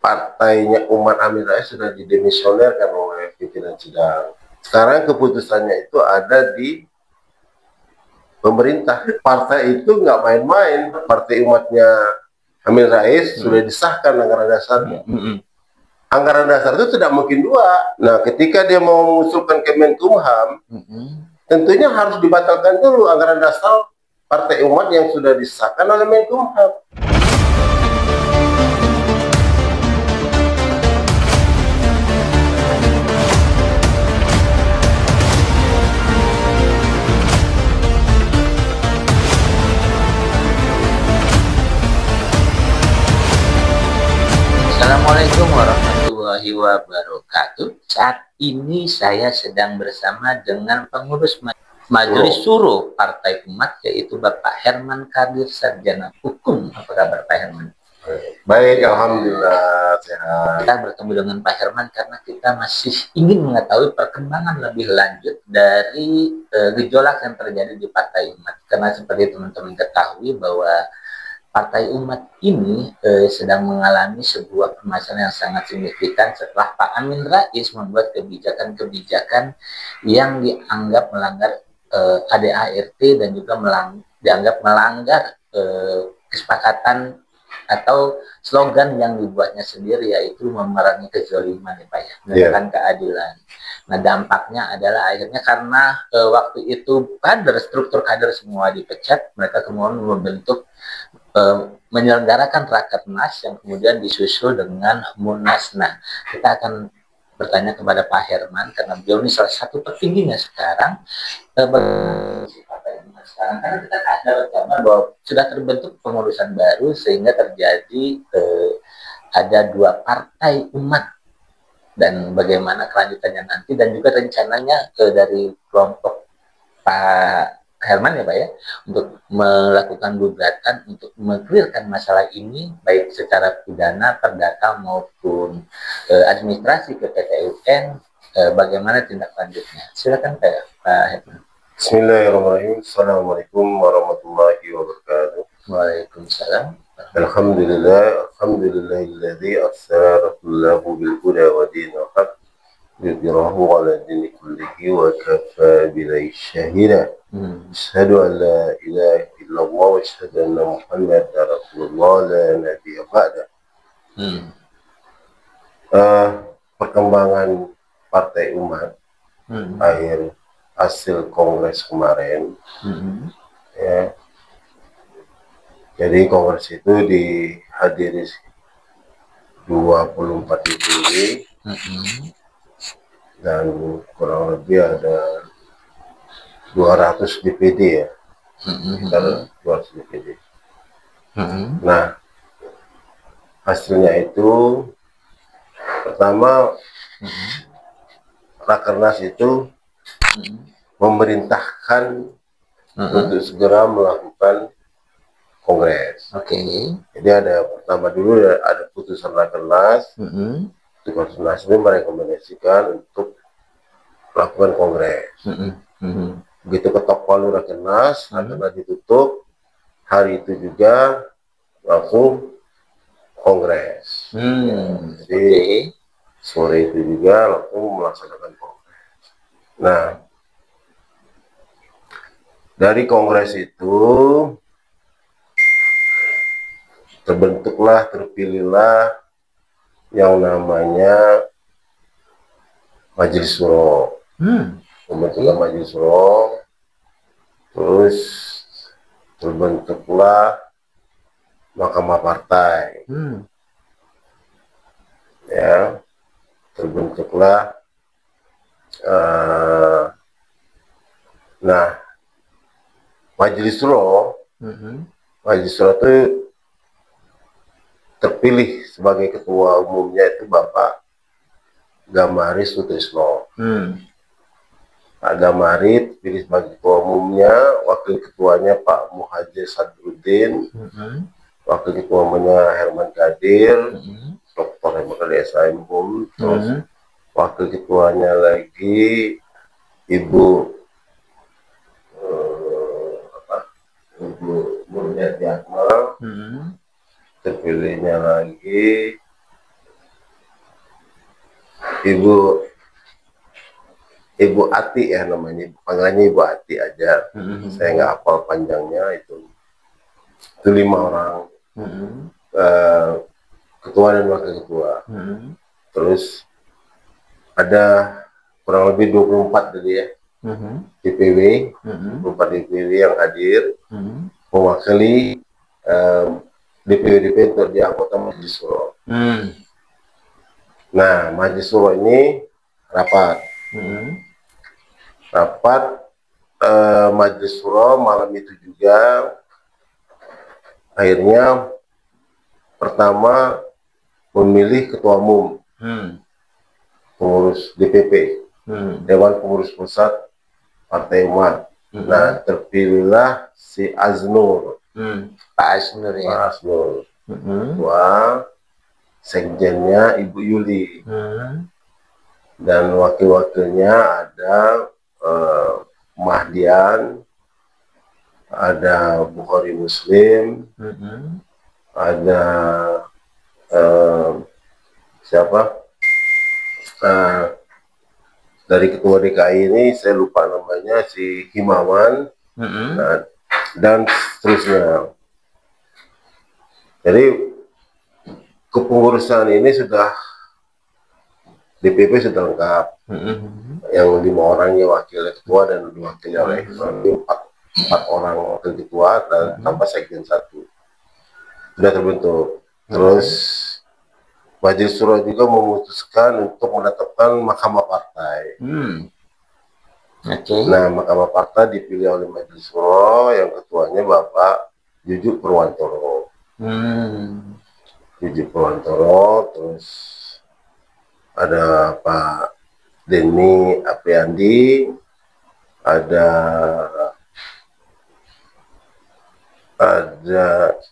partainya Umat Amin Rais sudah didemisionerkan oleh pimpinan sidang. Sekarang keputusannya itu ada di pemerintah. Partai itu nggak main-main. Partai umatnya Amin Rais sudah disahkan anggaran dasarnya. Anggaran dasar itu tidak mungkin dua. Nah, ketika dia mau mengusulkan Kemenkumham, tentunya harus dibatalkan dulu anggaran dasar partai umat yang sudah disahkan oleh Menkumham. Assalamualaikum warahmatullahi wabarakatuh. Saat ini saya sedang bersama dengan pengurus Majelis Syuro Partai Umat, yaitu Bapak Herman Kadir, Sarjana Hukum. Apa kabar Pak Herman? Baik, alhamdulillah sehat. Kita bertemu dengan Pak Herman karena kita masih ingin mengetahui perkembangan lebih lanjut dari gejolak yang terjadi di Partai Umat. Karena seperti teman-teman ketahui bahwa Partai Umat ini sedang mengalami sebuah permasalahan yang sangat signifikan setelah Pak Amin Rais membuat kebijakan-kebijakan yang dianggap melanggar ADART dan juga dianggap melanggar kesepakatan atau slogan yang dibuatnya sendiri, yaitu memerangi kezaliman, ya Pak ya, menegakkan keadilan. Nah, dampaknya adalah akhirnya karena waktu itu struktur kader semua dipecat, mereka kemudian membentuk menyelenggarakan Rakernas yang kemudian disusul dengan Munas. Nah, kita akan bertanya kepada Pak Herman karena beliau ini salah satu petingginya sekarang. Sekarang karena kita ada kabar bahwa sudah terbentuk pengurusan baru sehingga terjadi ada dua partai umat, dan bagaimana kelanjutannya nanti dan juga rencananya dari kelompok Pak Herman ya Pak ya, untuk melakukan gugatan untuk mengklirkan masalah ini baik secara pidana, perdata maupun administrasi ke PT UN. Bagaimana tindak lanjutnya? Silakan Pak Herman. Bismillahirrahmanirrahim. Assalamualaikum warahmatullahi wabarakatuh. Waalaikumsalam. Alhamdulillahilladzi arsala rasulahu bil huda wa dinil haq yudhhirahu 'ala dini kullihi wa kafa billahi syahida. Asyhadu an la ilaha illallah wa asyhadu anna Muhammadar Rasulullah la nabiyya ba'da. Perkembangan Partai Umat akhir hasil kongres kemarin, ya. Jadi kongres itu dihadiri 24 DPD dan kurang lebih ada 200 DPD ya, sekitar 200 DPD. Nah, hasilnya itu pertama, Rakernas itu memerintahkan untuk segera melakukan kongres. Jadi ada pertama dulu ada putusan Rakernas. Rakernas ini merekomendasikan untuk melakukan kongres. Begitu ketok palu Rakernas, Rakernas ditutup. Hari itu juga langsung kongres. Jadi sore itu juga langsung melaksanakan kongres. Nah, dari kongres itu terpilihlah yang namanya Majelis Syuro. Pembentukan Majelis Syuro, terus terbentuklah Mahkamah Partai. Ya, terbentuklah nah, Majelis Syuro itu terpilih sebagai ketua umumnya itu Bapak Gamari Sutrisno. Pak Gamari terpilih sebagai ketua umumnya, wakil ketuanya Pak Muhajir Sadruddin, wakil ketua umumnya Herman Kadir, Dr. Herman Kadir SIM, terus wakil ketuanya lagi Ibu Murniati Akmal, terpilihnya lagi Ibu Ati ya namanya, panggilannya Ibu Ati aja. Saya nggak hafal panjangnya itu 5 orang, ketua dan wakil ketua. Terus ada kurang lebih 24 tadi ya, DPW, 24 DPW yang hadir, mewakili DPW untuk di anggota Majelis Suro. Nah, Majelis Suro ini rapat. Majelis Suro malam itu juga akhirnya pertama memilih ketua umum, pengurus DPP, Dewan Pengurus Pusat Partai Umat. Nah, terpilihlah si Aznur, Pak Aznur ya. Pak Aznur. Ketua, sekjennya Ibu Yuli, dan wakil-wakilnya ada Mahdian, ada Bukhari Muslim, ada siapa? Dari ketua DKI ini saya lupa namanya, si Himawan, nah, dan seterusnya. Jadi kepengurusan ini sudah, DPP sudah lengkap, yang 5 orangnya wakil ketua dan wakilnya oleh 4 orang wakil ketua dan tambah sekjen 1 sudah terbentuk. Terus Majelis Suro juga memutuskan untuk menetapkan Mahkamah Partai. Nah, Mahkamah Partai dipilih oleh Majelis Suro, yang ketuanya Bapak Jujuk Purwantoro. Jujuk Purwantoro, terus ada Pak Denny Apriandi, ada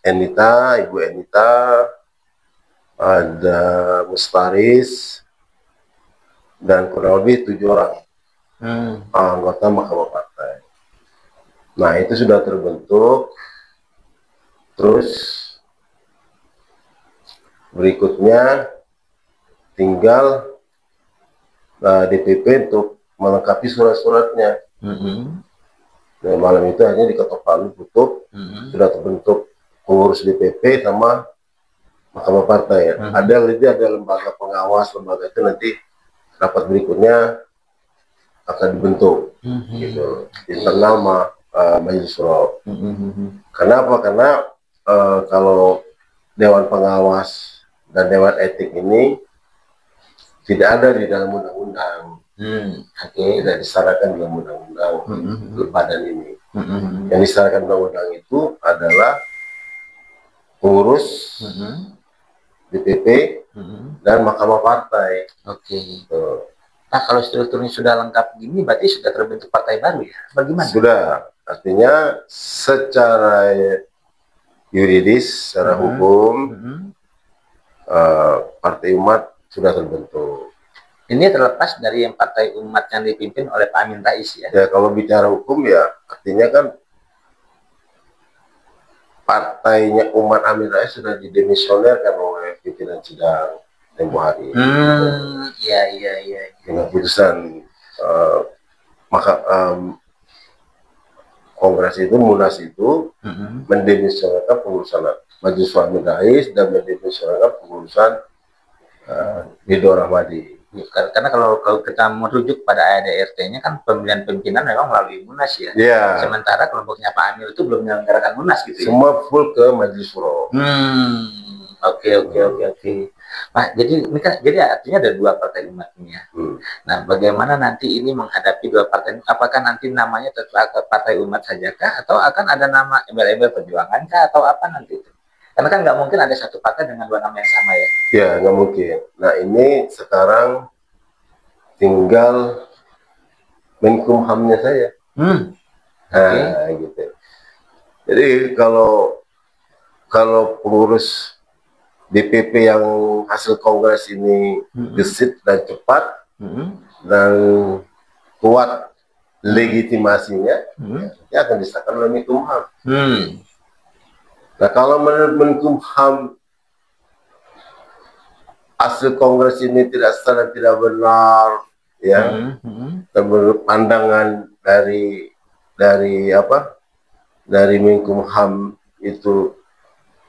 Enita, Ibu Enita, ada Mustaris, dan kurang lebih 7 orang anggota Mahkamah Partai. Nah, itu sudah terbentuk. Terus berikutnya tinggal DPP untuk melengkapi surat-suratnya. Dan malam itu hanya diketok palu tutup, sudah terbentuk pengurus DPP sama Mahkamah Partai. Ada lembaga pengawas, lembaga itu nanti rapat berikutnya akan dibentuk, gitu, internal Majelis Suro. Kenapa? Karena kalau Dewan Pengawas dan Dewan Etik ini tidak ada di dalam undang-undang, tidak disyaratkan dalam undang-undang badan ini. Yang disyaratkan undang-undang itu adalah pengurus DPP dan Mahkamah Partai. Nah, kalau strukturnya sudah lengkap gini, berarti sudah terbentuk partai baru ya? Bagaimana? Sudah, artinya secara yuridis, secara hukum, Partai Umat sudah terbentuk. Ini terlepas dari yang Partai Umat yang dipimpin oleh Pak Amin Rais ya? Ya, kalau bicara hukum ya, artinya kan partainya Umat Amin Rais sudah didemisionerkan oleh pimpinan sidang tempo hari. Iya. Dengan putusan Kongres itu, Munas itu mendemisionerkan pengurusan Majelis Amin Rais dan mendemisionerkan pengurusan Ridho Rahmadi. Karena kalau kita merujuk pada ADRT-nya kan pemilihan pimpinan memang melalui Munas ya. Sementara kelompoknya Pak Amir itu belum menyelenggarakan Munas gitu ya. Semua full ke Majelis Suro. Oke. Nah, jadi artinya ada 2 partai umat ini ya. Nah, bagaimana nanti ini menghadapi 2 partai ini? Apakah nanti namanya tetap Partai Umat sajakah, atau akan ada nama embel-embel perjuangan kah, atau apa nanti itu? Karena kan nggak mungkin ada satu partai dengan 2 nama yang sama ya. Ya, nggak mungkin. Nah, ini sekarang tinggal Menkumhamnya saya. Gitu. Jadi kalau pengurus DPP yang hasil kongres ini gesit dan cepat dan kuat legitimasinya, ya akan disahkan oleh Menkumham. Nah, kalau menurut Menkumham hasil kongres ini tidak sah dan tidak benar, ya, dan menurut pandangan dari apa, dari Menkumham itu,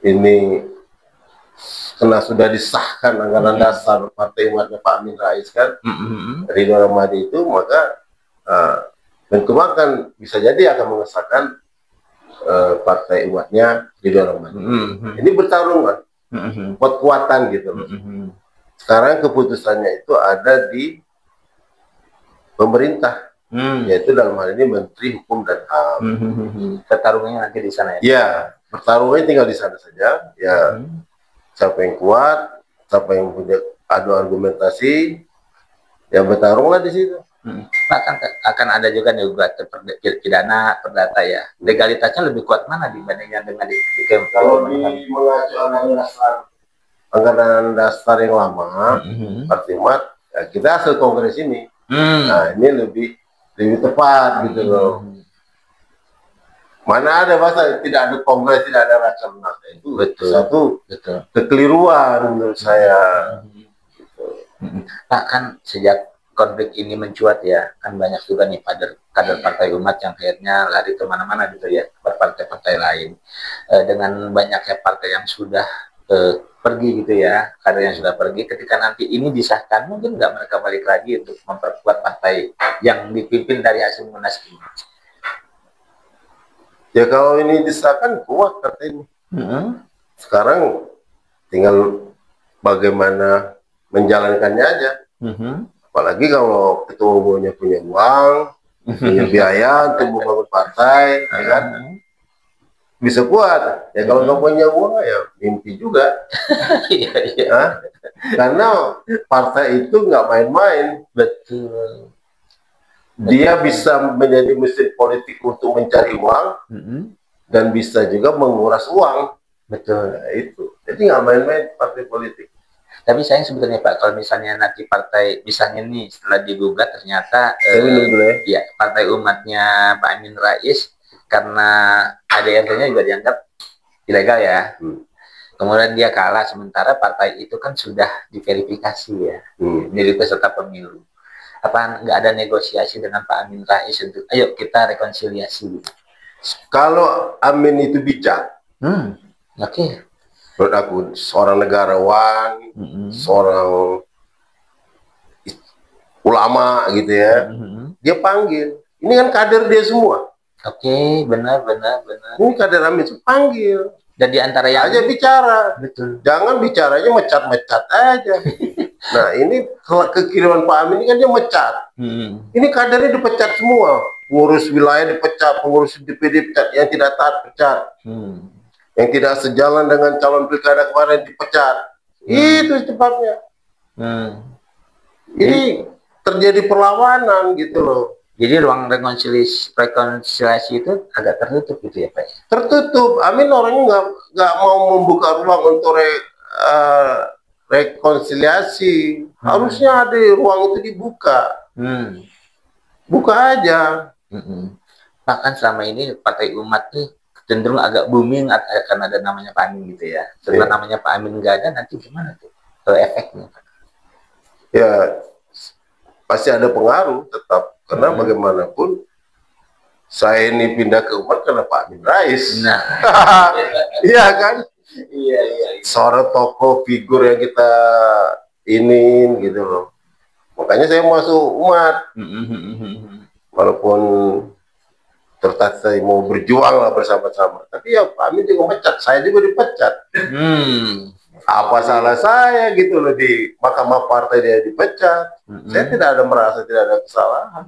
ini karena sudah disahkan anggaran dasar Partai Umatnya Pak Amin Rais kan, Ridwan Ramadi itu, maka Menkumham kan bisa jadi akan mengesahkan Partai Umatnya Ridwan Ramadi. Ini bertarung kan, kuat-kuatan gitu. Sekarang keputusannya itu ada di pemerintah, yaitu dalam hal ini Menteri Hukum dan HAM. Pertarungannya nanti di sana ya? Ya, pertarungannya tinggal di sana saja. Ya, siapa yang kuat, siapa yang punya adu argumentasi, ya bertarunglah di situ. Akan ada juga nih gugatan pidana perdata ya. Legalitasnya lebih kuat mana dibandingkan dengan di kalau mengacu anggaran dasar yang lama, Partai Umat, ya kita hasil kongres ini. Nah, ini lebih tepat gitu loh. Mana ada masa tidak ada kongres, tidak ada rakernas, itu satu kekeliruan menurut saya. Pak, kan sejak konflik ini mencuat ya, kan banyak juga nih kader Partai Umat yang akhirnya lari kemana-mana gitu ya, ke partai-partai lain. Dengan banyaknya partai yang sudah pergi gitu ya, kader yang sudah pergi, ketika nanti ini disahkan, mungkin nggak mereka balik lagi untuk memperkuat partai yang dipimpin dari hasil Munas ini? Ya kalau ini disahkan kuat partai ini. Sekarang tinggal bagaimana menjalankannya aja. Apalagi kalau ketua umumnya punya uang, punya biaya untuk membangun partai, ya kan? Bisa kuat. Ya kalau nggak punya uang ya mimpi juga. Karena partai itu nggak main-main. Betul. Dia bisa menjadi mesin politik untuk mencari uang, dan bisa juga menguras uang. Betul. Nah, itu. Jadi nggak main-main partai politik. Tapi saya sebetulnya Pak, kalau misalnya nanti partai, misalnya nih setelah digugat ternyata ya Partai Umatnya Pak Amin Rais, karena ADRT-nya juga dianggap ilegal ya. Kemudian dia kalah, sementara partai itu kan sudah diverifikasi ya, dari peserta pemilu. Apa nggak ada negosiasi dengan Pak Amin Rais untuk ayo kita rekonsiliasi? Kalau Amin itu bijak, oke. Menurut aku seorang negarawan, seorang ulama gitu ya, dia panggil. Ini kan kader dia semua. Oke, benar. Ini kader Amin, panggil. Dan di antara yang aja bicara. Betul. Jangan bicaranya mecat-mecat aja. Nah, ini kekiriman Pak Amin ini kan dia mecat. Ini kadernya dipecat semua. Pengurus wilayah dipecat, pengurus DPD dipecat, yang tidak taat pecat. Yang tidak sejalan dengan calon pilkada kemarin dipecat. Itu cepatnya. Ini terjadi perlawanan gitu loh. Jadi ruang rekonsiliasi itu agak tertutup gitu ya Pak? Tertutup. Amin orangnya nggak mau membuka ruang untuk rekonsiliasi. Harusnya ada ruang itu dibuka. Buka aja. Bahkan selama ini Partai Umat nih cenderung agak booming akan ada namanya Pak Amin gitu ya. Setelah namanya Pak Amin nggak ada, nanti gimana tuh efeknya Pak? Ya pasti ada pengaruh tetap, karena bagaimanapun saya ini pindah ke Umat karena Pak Amin Rais. Nah, iya kan? Iya. Seorang tokoh figur yang kita ini gitu loh. Makanya saya masuk Umat. Walaupun ternyata saya mau berjuang lah bersama-sama, tapi ya Pak Amin juga mecat, saya juga dipecat. Apa salah saya gitu loh, di Mahkamah Partai dia dipecat. Saya tidak ada merasa tidak ada kesalahan.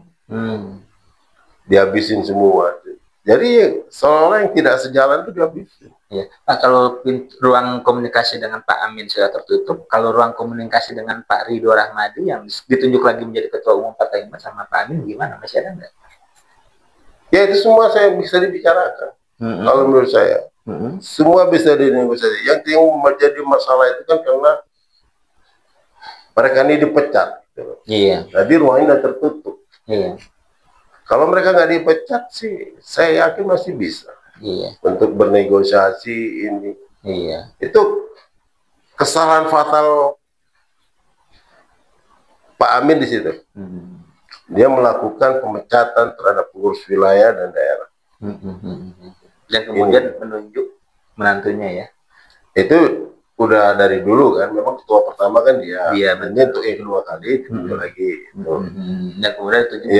Dihabisin semua. Jadi seolah yang tidak sejalan itu dihabisin. Ya. Nah, kalau ruang komunikasi dengan Pak Amin sudah tertutup, kalau ruang komunikasi dengan Pak Ridwan Ramadi yang ditunjuk lagi menjadi ketua umum Partai Umat sama Pak Amin gimana? Masih ada nggak? Ya itu semua saya bisa dibicarakan. Kalau menurut saya, semua bisa dinegosiasi. Yang menjadi masalah itu kan karena mereka ini dipecat. Iya. Jadi ruangnya sudah tertutup. Iya. Kalau mereka nggak dipecat sih, saya yakin masih bisa. Iya. Untuk bernegosiasi ini. Iya. Itu kesalahan fatal Pak Amin di situ. Dia melakukan pemecatan terhadap pengurus wilayah dan daerah. Dan kemudian menunjuk menantunya ya. Itu udah dari dulu kan, memang ketua pertama kan dia. Iya, ini untuk yang kedua kali ditunjuk lagi. Dan kemudian ditunjuk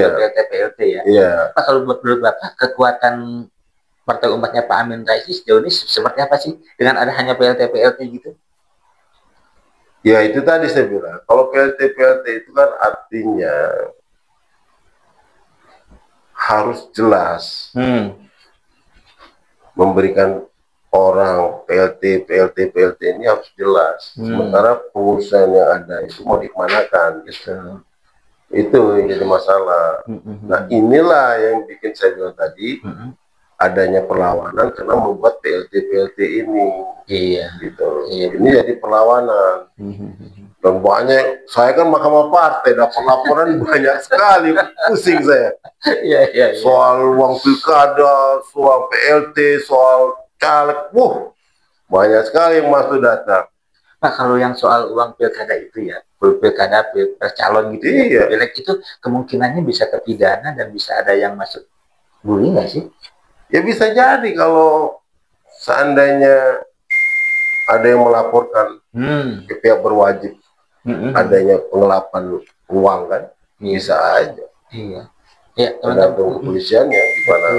PLT ya. Iya. Pak, kalau menurut Bapak kekuatan Partai Umatnya Pak Amin Rais sejauh ini seperti apa sih dengan ada hanya PLT gitu? Ya itu tadi saya bilang, kalau PLT itu kan artinya harus jelas memberikan orang PLT ini harus jelas. Sementara pengurusan yang ada itu mau dikemanakan gitu. Itu yang jadi masalah. Nah inilah yang bikin saya bilang tadi adanya perlawanan karena membuat PLT ini. Iya. Gitu. Iya. Ini jadi perlawanan. Dan banyak, saya kan Mahkamah Partai dapat laporan banyak sekali, pusing saya. Iya. Soal uang pilkada, soal PLT, soal caleg, banyak sekali yang masuk data. Pak, kalau yang soal uang pilkada itu ya, pilkada calon gitu iya. Ya, itu kemungkinannya bisa terpidana dan bisa ada yang masuk bully nggak sih? Ya bisa jadi kalau seandainya ada yang melaporkan ke pihak berwajib adanya pengelapan uang kan, bisa aja. Iya. Ya, tergantung kepolisiannya gimana.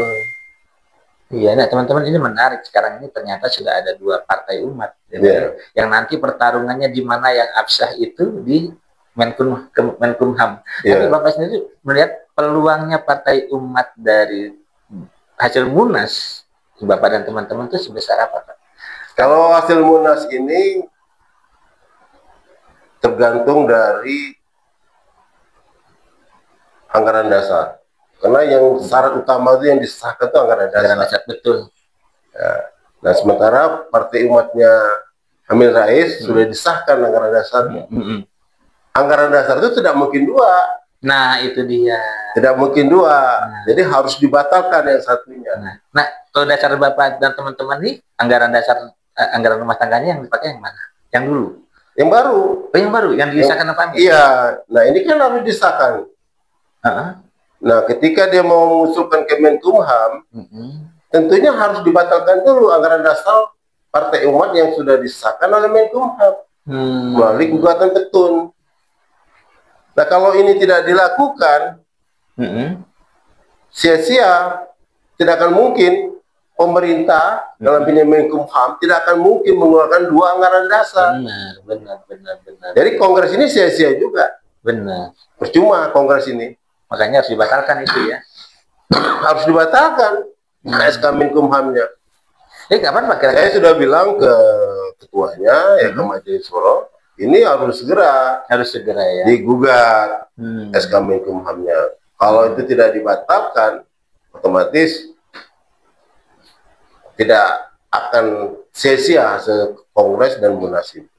Iya, nah teman-teman ini menarik. Sekarang ini ternyata sudah ada 2 partai umat. Yang nanti pertarungannya di mana yang absah itu di Menkumham. Tapi Bapak sendiri melihat peluangnya partai umat dari hasil Munas Bapak dan teman-teman itu sebesar apa, Pak? Kalau hasil Munas ini tergantung dari anggaran dasar. Karena yang syarat utama itu yang disahkan itu anggaran dasar. Betul. Ya. Nah sementara Partai Umatnya Amin Rais sudah disahkan anggaran dasarnya. Anggaran dasar itu tidak mungkin 2. Nah itu dia. Tidak mungkin 2. Jadi harus dibatalkan yang satunya. Nah kalau dasar Bapak dan teman-teman nih, anggaran dasar anggaran rumah tangganya yang dipakai yang mana? Yang dulu? Yang baru. Oh yang baru, yang disahkan apa? Iya. Nah ini kan harus disahkan. Nah, ketika dia mau mengusulkan ke Menkumham, tentunya harus dibatalkan dulu anggaran dasar Partai Umat yang sudah disahkan oleh Menkumham melalui gugatan petun. Nah, kalau ini tidak dilakukan, sia-sia, tidak akan mungkin pemerintah dalam ini Menkumham tidak akan mungkin mengeluarkan 2 anggaran dasar. Benar. Jadi Kongres ini sia-sia juga. Benar. Percuma Kongres ini. Makanya harus dibatalkan itu ya. Harus dibatalkan SK Menkumhamnya. Kapan Pak? Saya sudah bilang ke ketuanya ya ke Majelis Suro, ini harus segera ya digugat SK Menkumhamnya. Kalau itu tidak dibatalkan, otomatis tidak akan sia-sia hasil Kongres dan Munas itu.